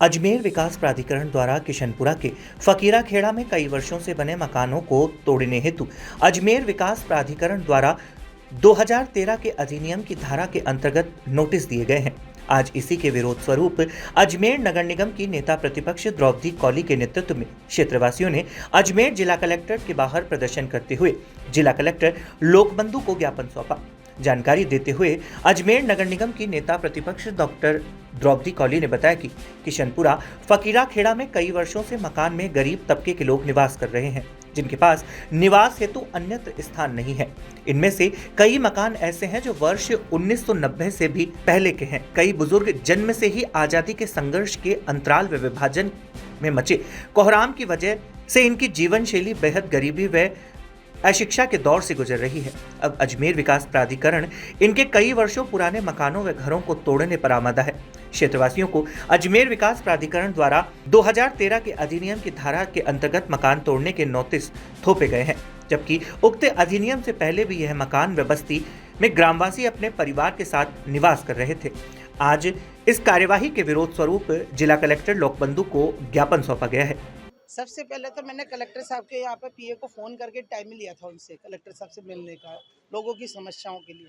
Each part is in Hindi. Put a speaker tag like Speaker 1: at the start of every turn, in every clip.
Speaker 1: अजमेर विकास प्राधिकरण द्वारा किशनपुरा के फकीरा खेड़ा में कई वर्षों से बने मकानों को तोड़ने हेतु अजमेर विकास प्राधिकरण द्वारा 2013 के अधिनियम की धारा के अंतर्गत नोटिस दिए गए हैं। आज इसी के विरोध स्वरूप अजमेर नगर निगम की नेता प्रतिपक्ष द्रौपदी कौली के नेतृत्व में क्षेत्रवासियों ने अजमेर जिला कलेक्ट्रेट के बाहर प्रदर्शन करते हुए जिला कलेक्टर लोकबंधु को ज्ञापन सौंपा। जानकारी देते हुए अजमेर नगर निगम की नेता प्रतिपक्ष डॉक्टर द्रौपदी कौली ने बताया कि किशनपुरा फकीरा खेड़ा में कई वर्षों से मकान में गरीब तबके के लोग निवास कर रहे हैं, जिनके पास निवास हेतु अन्यत्र स्थान नहीं है। इनमें से कई मकान ऐसे हैं जो वर्ष 1990 से भी पहले के हैं। कई बुजुर्ग जन्म से ही आजादी के संघर्ष के अंतराल व विभाजन में मचे कोहराम की वजह से इनकी जीवन शैली बेहद गरीबी व अशिक्षा के दौर से गुजर रही है। अब अजमेर विकास प्राधिकरण इनके कई वर्षों पुराने मकानों व घरों को तोड़ने पर आमादा है। क्षेत्रवासियों को अजमेर विकास प्राधिकरण द्वारा 2013 के अधिनियम की धारा के अंतर्गत मकान तोड़ने के नोटिस थोपे गए हैं, जबकि उक्त अधिनियम से पहले भी यह मकान व बस्ती में ग्रामवासी अपने परिवार के साथ निवास कर रहे थे। आज इस कार्यवाही के विरोध स्वरूप जिला कलेक्टर लोकबंधु को ज्ञापन सौंपा गया है।
Speaker 2: सबसे पहले तो मैंने कलेक्टर साहब के यहाँ पे पीए को फ़ोन करके टाइम लिया था उनसे, कलेक्टर साहब से मिलने का, लोगों की समस्याओं के लिए।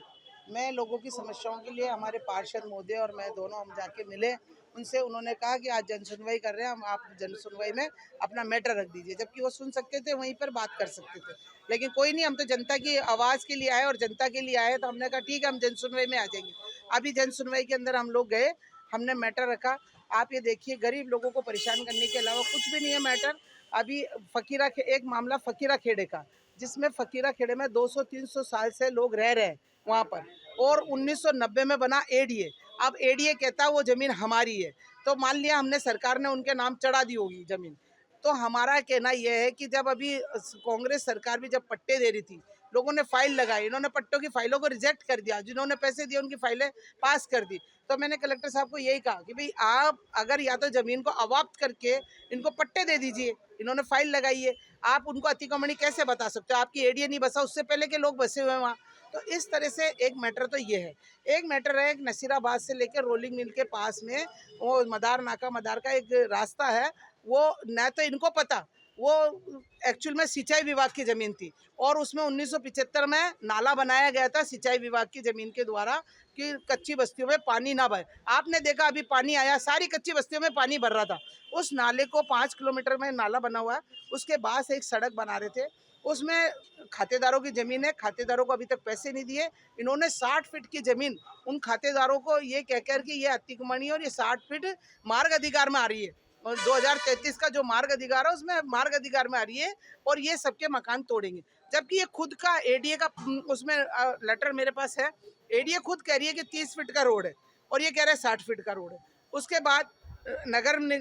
Speaker 2: मैं लोगों की समस्याओं के लिए हमारे पार्षद महोदय और मैं दोनों हम जाके मिले उनसे। उन्होंने कहा कि आज जन सुनवाई कर रहे हैं हम, आप जन सुनवाई में अपना मैटर रख दीजिए, जबकि वो सुन सकते थे, वहीं पर बात कर सकते थे। लेकिन कोई नहीं, हम तो जनता की आवाज़ के लिए आए और जनता के लिए आए, तो हमने कहा ठीक है, हम जन सुनवाई में आ जाएंगे। अभी जन सुनवाई के अंदर हम लोग गए, हमने मैटर रखा। आप ये देखिए, गरीब लोगों को परेशान करने के अलावा कुछ भी नहीं है मैटर। अभी एक मामला फकीरा खेड़े का, जिसमें फकीरा खेड़े में 200-300 साल से लोग रह रहे हैं वहाँ पर, और 1990 में बना एडीए। अब एडीए कहता है वो ज़मीन हमारी है, तो मान लिया हमने, सरकार ने उनके नाम चढ़ा दी होगी ज़मीन। तो हमारा कहना यह है कि जब अभी कांग्रेस सरकार भी जब पट्टे दे रही थी, लोगों ने फाइल लगाई, इन्होंने पट्टों की फाइलों को रिजेक्ट कर दिया, जिन्होंने पैसे दिए उनकी फाइलें पास कर दी। तो मैंने कलेक्टर साहब को यही कहा कि भाई आप अगर या तो ज़मीन को अवाप्त करके इनको पट्टे दे दीजिए, इन्होंने फाइल लगाई है, आप उनको अतिक्रमणी कैसे बता सकते हो? आपकी एडीए नहीं बसा, उससे पहले के लोग बसे हुए हैं वहाँ। तो इस तरह से एक मैटर तो ये है। एक मैटर है, एक नसीराबाद से लेकर रोलिंग मिल के पास में वो मदार का एक रास्ता है, वो न तो इनको पता, वो एक्चुअल में सिंचाई विभाग की ज़मीन थी और उसमें 1975 में नाला बनाया गया था सिंचाई विभाग की ज़मीन के द्वारा कि कच्ची बस्तियों में पानी ना बहे। आपने देखा अभी पानी आया, सारी कच्ची बस्तियों में पानी भर रहा था। उस नाले को 5 किलोमीटर में नाला बना हुआ है, उसके बाद से एक सड़क बना रहे थे, उसमें खातेदारों की ज़मीन है, खातेदारों को अभी तक पैसे नहीं दिए। इन्होंने 60 फीट की ज़मीन उन खातेदारों को ये कहकर कि ये अतिक्रमणी और ये 60 फीट मार्ग अधिकार में आ रही है, और 2033 का जो मार्ग अधिकार है उसमें मार्ग अधिकार में आ रही है, और ये सबके मकान तोड़ेंगे। जबकि ये खुद का एडीए का उसमें लेटर मेरे पास है, एडीए खुद कह रही है कि 30 फीट का रोड है और ये कह रहे हैं 60 फीट का रोड है। उसके बाद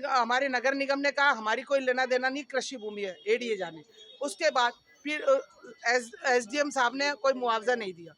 Speaker 2: हमारे नगर निगम ने कहा हमारी कोई लेना देना नहीं, कृषि भूमि है एडीए जाने। उसके बाद फिर एसडीएम साहब ने कोई मुआवजा नहीं दिया।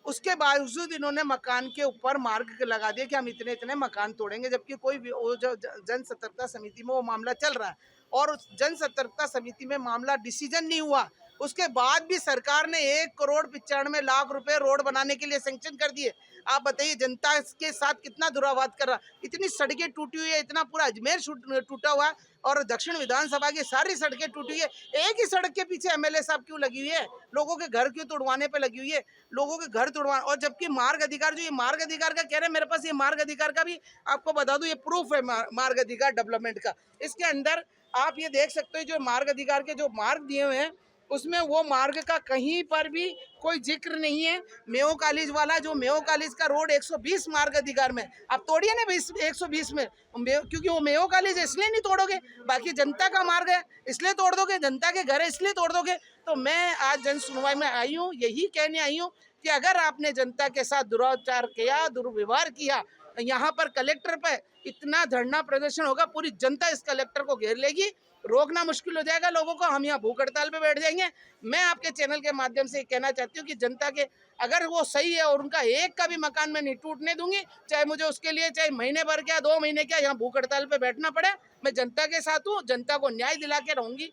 Speaker 2: उसके बावजूद इन्होंने मकान के ऊपर मार्ग लगा दिया कि हम इतने इतने मकान तोड़ेंगे, जबकि कोई भी वो जो जन सतर्कता समिति में वो मामला चल रहा है और उस जन सतर्कता समिति में मामला डिसीजन नहीं हुआ। उसके बाद भी सरकार ने 1,95,00,000 रुपए रोड बनाने के लिए सैंक्शन कर दिए। आप बताइए, जनता के साथ कितना दुरावाद कर रहा। इतनी सड़कें टूटी हुई है, इतना पूरा अजमेर टूटा हुआ है और दक्षिण विधानसभा की सारी सड़कें टूटी हुई है। एक ही सड़क के पीछे एमएलए साहब क्यों लगी हुई है? लोगों के घर क्यों तोड़वाने पे लगी हुई है? लोगों के घर तोड़वा, और जबकि मार्ग अधिकार, जो ये मार्ग अधिकार का कह रहे हैं, मेरे पास ये मार्ग अधिकार का भी आपको बता दूं, ये प्रूफ है मार्ग अधिकार डेवलपमेंट का। इसके अंदर आप ये देख सकते हो, जो मार्ग अधिकार के जो मार्ग दिए हुए हैं उसमें वो मार्ग का कहीं पर भी कोई जिक्र नहीं है। मेयो कॉलेज वाला, जो मेयो कॉलेज का रोड 120 मार्ग अधिकार में, आप तोड़िए ना 120 में, क्योंकि वो मेयो कॉलेज है इसलिए नहीं तोड़ोगे, बाकी जनता का मार्ग है इसलिए तोड़ दोगे, जनता के घर है इसलिए तोड़ दोगे। तो मैं आज जन सुनवाई में आई हूँ, यही कहने आई हूँ कि अगर आपने जनता के साथ दुराचार किया, दुर्व्यवहार किया, यहाँ पर कलेक्टर पे इतना धरना प्रदर्शन होगा, पूरी जनता इस कलेक्टर को घेर लेगी, रोकना मुश्किल हो जाएगा लोगों को, हम यहाँ भूख हड़ताल पे बैठ जाएंगे। मैं आपके चैनल के माध्यम से कहना चाहती हूँ कि जनता के, अगर वो सही है और उनका एक का भी मकान मैं नहीं टूटने दूंगी, चाहे मुझे उसके लिए चाहे महीने भर क्या 2 महीने क्या यहाँ भूख हड़ताल पे बैठना पड़े, मैं जनता के साथ हूँ, जनता को न्याय दिला के रहूंगी।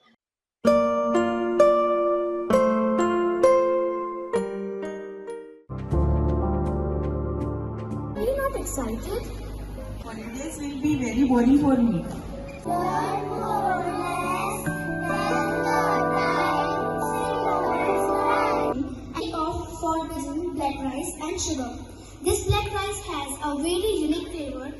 Speaker 3: Are you not excited? Holidays will be very boring for me.
Speaker 4: For using black rice and sugar. This black rice has a very unique flavor